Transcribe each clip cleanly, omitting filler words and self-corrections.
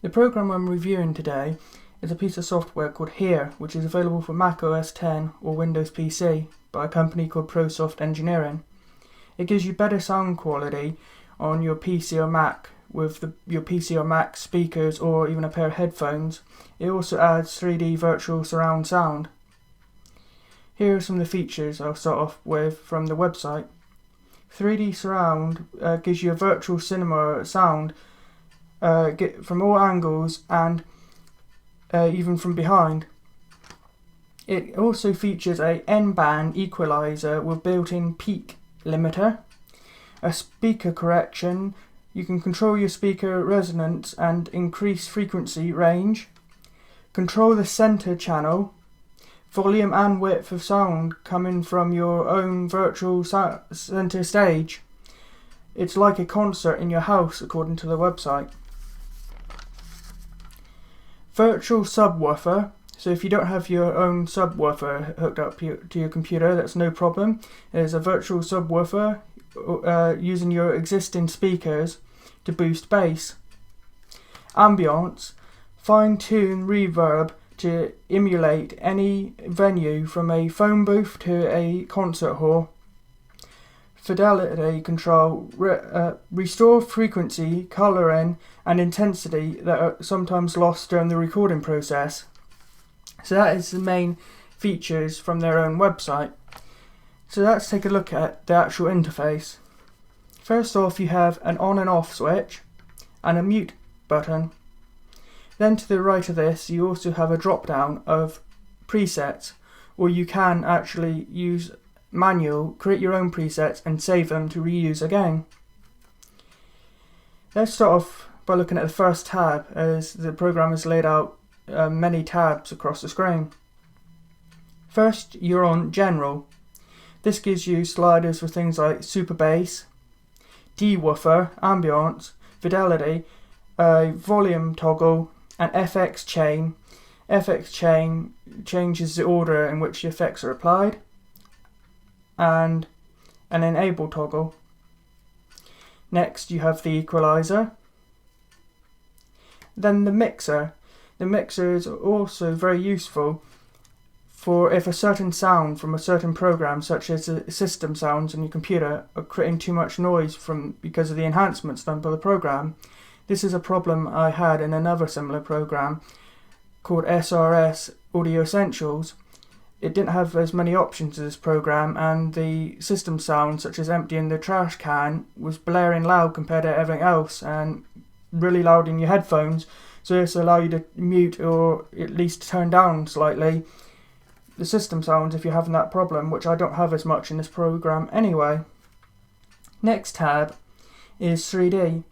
The program I'm reviewing today is a piece of software called Here, which is available for Mac OS X or Windows PC by a company called ProSoft Engineering. It gives you better sound quality on your PC or Mac with your PC or Mac speakers or even a pair of headphones. It also adds 3D virtual surround sound. Here are some of the features I'll start off with from the website. 3D surround gives you a virtual cinema sound from all angles and even from behind. It also features a N-band equalizer with built-in peak limiter, a speaker correction. You can control your speaker resonance and increase frequency range, control the center channel, volume and width of sound coming from your own virtual center stage. It's like a concert in your house according to the website. Virtual subwoofer. So if you don't have your own subwoofer hooked up to your computer, that's no problem. There's a virtual subwoofer using your existing speakers to boost bass. Ambience. Fine-tune reverb to emulate any venue from a phone booth to a concert hall. Fidelity control. Restore frequency, colouring and intensity that are sometimes lost during the recording process. So that is the main features from their own website. So let's take a look at the actual interface. First off, you have an on and off switch and a mute button. Then to the right of this, you also have a drop down of presets, or you can actually use manual, create your own presets and save them to reuse again. Let's start off by looking at the first tab, as the program has laid out many tabs across the screen. First, you're on General. This gives you sliders for things like super bass, dewoofer, ambience, fidelity, volume toggle, and FX chain. FX chain changes the order in which the effects are applied, and an enable toggle. Next, you have the equalizer. Then the mixer. The mixer is also very useful for if a certain sound from a certain program, such as the system sounds on your computer, are creating too much noise because of the enhancements done by the program. This is a problem I had in another similar program called SRS Audio Essentials. It didn't have as many options as this program, and the system sound, such as emptying the trash can, was blaring loud compared to everything else and really loud in your headphones. So this allows you to mute or at least turn down slightly the system sounds if you're having that problem, which I don't have as much in this program anyway. Next tab is 3D.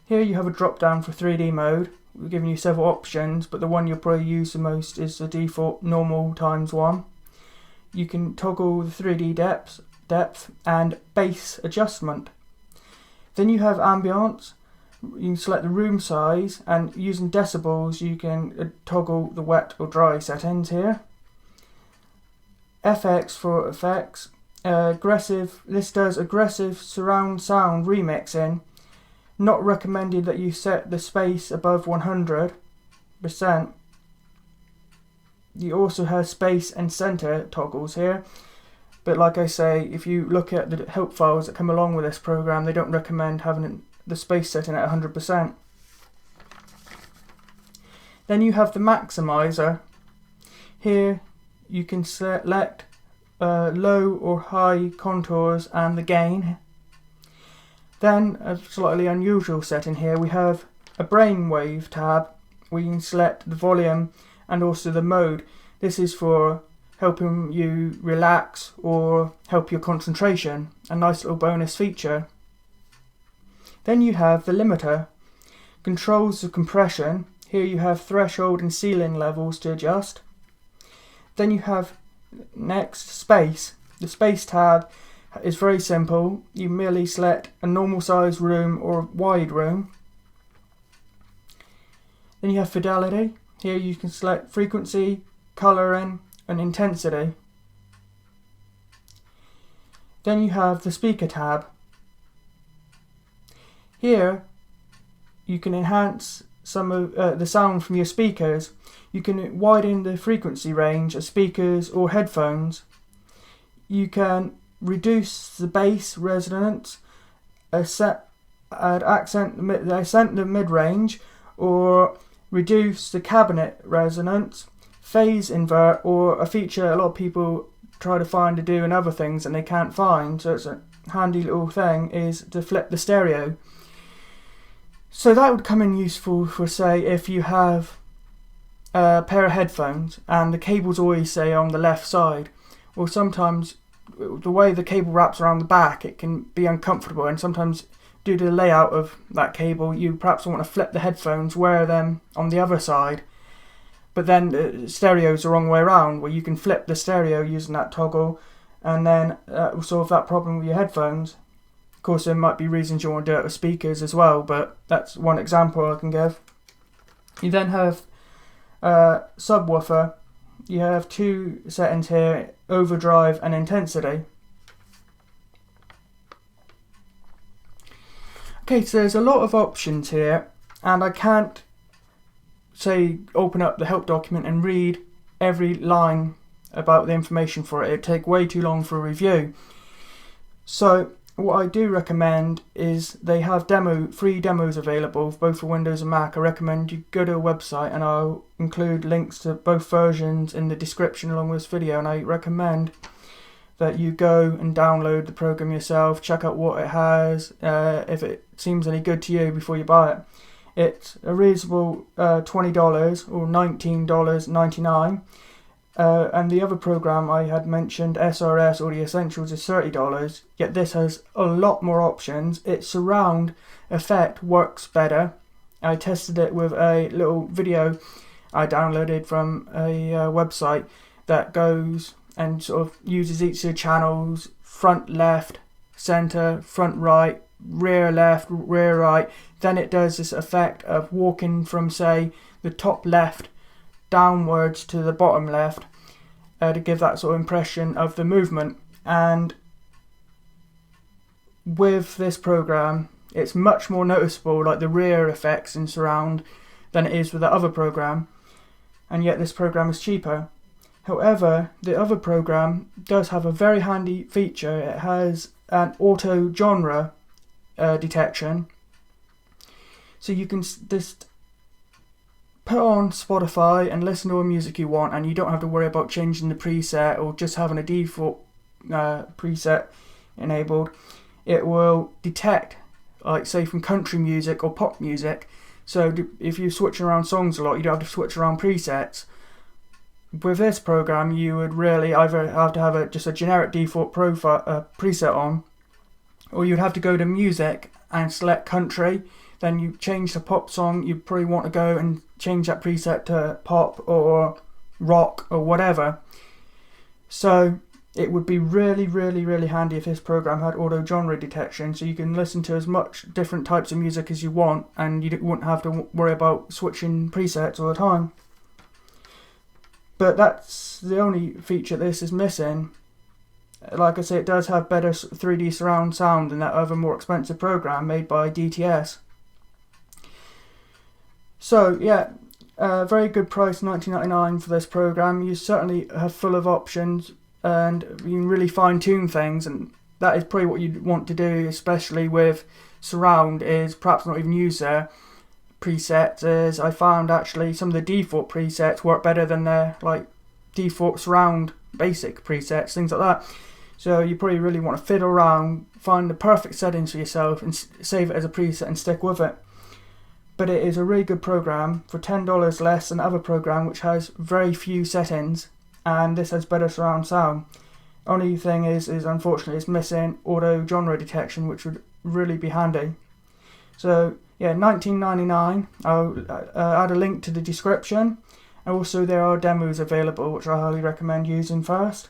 Here you have a drop down for 3D mode. We're giving you several options, but the one you'll probably use the most is the default normal ×1. You can toggle the 3D depth and bass adjustment. Then you have ambience. You can select the room size, and using decibels you can toggle the wet or dry settings here. FX for effects. Aggressive. This does aggressive surround sound remixing. Not recommended that you set the space above 100%. You also have space and center toggles here. But like I say, if you look at the help files that come along with this program, they don't recommend having the space setting at 100%. Then you have the maximizer. Here you can select low or high contours and the gain. Then, a slightly unusual setting here, we have a brainwave tab where you can select the volume and also the mode. This is for helping you relax or help your concentration, a nice little bonus feature. Then you have the limiter, controls the compression. Here you have threshold and ceiling levels to adjust. Then you have next space. The space tab is very simple. You merely select a normal size room or a wide room. Then you have fidelity. Here you can select frequency, colouring and intensity. Then you have the speaker tab. Here you can enhance some of the sound from your speakers. You can widen the frequency range of speakers or headphones. You can reduce the bass resonance, accent the mid-range, or reduce the cabinet resonance, phase invert, or a feature a lot of people try to find to do in other things and they can't find, so it's a handy little thing, is to flip the stereo. So that would come in useful for, say, if you have a pair of headphones and the cable's always, say, on the left side, or sometimes the way the cable wraps around the back, it can be uncomfortable, and sometimes due to the layout of that cable, you perhaps want to flip the headphones, wear them on the other side, but then the stereo's the wrong way around, where you can flip the stereo using that toggle, and then will solve that problem with your headphones. Of course, there might be reasons you want to do it with speakers as well, but that's one example I can give. You then have subwoofer. You have two settings here, overdrive and intensity. Okay, so there's a lot of options here, and I can't, say, open up the help document and read every line about the information for it. It'd take way too long for a review. So what I do recommend is they have free demos available both for Windows and Mac. I recommend you go to a website, and I'll include links to both versions in the description along with this video, and I recommend that you go and download the program yourself, check out what it has, if it seems any good to you before you buy it. It's a reasonable $20 or $19.99. And the other program I had mentioned, SRS Audio Essentials, is $30, yet this has a lot more options. Its surround effect works better. I tested it with a little video I downloaded from a website that goes and sort of uses each of the channels: front left, center, front right, rear left, rear right. Then it does this effect of walking from, say, the top left downwards to the bottom left, to give that sort of impression of the movement. And with this program, it's much more noticeable, like the rear effects in surround, than it is with the other program, and yet this program is cheaper. However, the other program does have a very handy feature. It has an auto genre detection, so you can just put on Spotify and listen to all the music you want, and you don't have to worry about changing the preset or just having a default preset enabled. It will detect, like, say, from country music or pop music. So if you're switching around songs a lot, you don't have to switch around presets. With this program, you would really either have to have just a generic default preset on, or you'd have to go to music and select country. Then you change the pop song, you probably want to go and change that preset to pop or rock or whatever. So it would be really, really, really handy if this program had auto genre detection, so you can listen to as much different types of music as you want, and you wouldn't have to worry about switching presets all the time. But that's the only feature this is missing. Like I say, it does have better 3D surround sound than that other more expensive program made by DTS. So yeah, very good price, $19.99 for this program. You certainly have full of options, and you can really fine tune things, and that is probably what you'd want to do, especially with surround, is perhaps not even use their presets, as I found actually some of the default presets work better than their default surround basic presets, things like that. So you probably really want to fiddle around, find the perfect settings for yourself and save it as a preset and stick with it. But it is a really good program for $10 less than the other program, which has very few settings, and this has better surround sound. Only thing is unfortunately it's missing auto genre detection, which would really be handy. So yeah, $19.99. I'll add a link to the description. And also there are demos available, which I highly recommend using first.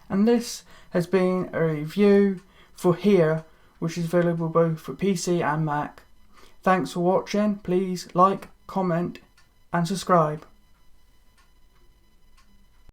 And this has been a review for Here, which is available both for PC and Mac. Thanks for watching. Please like, comment and subscribe.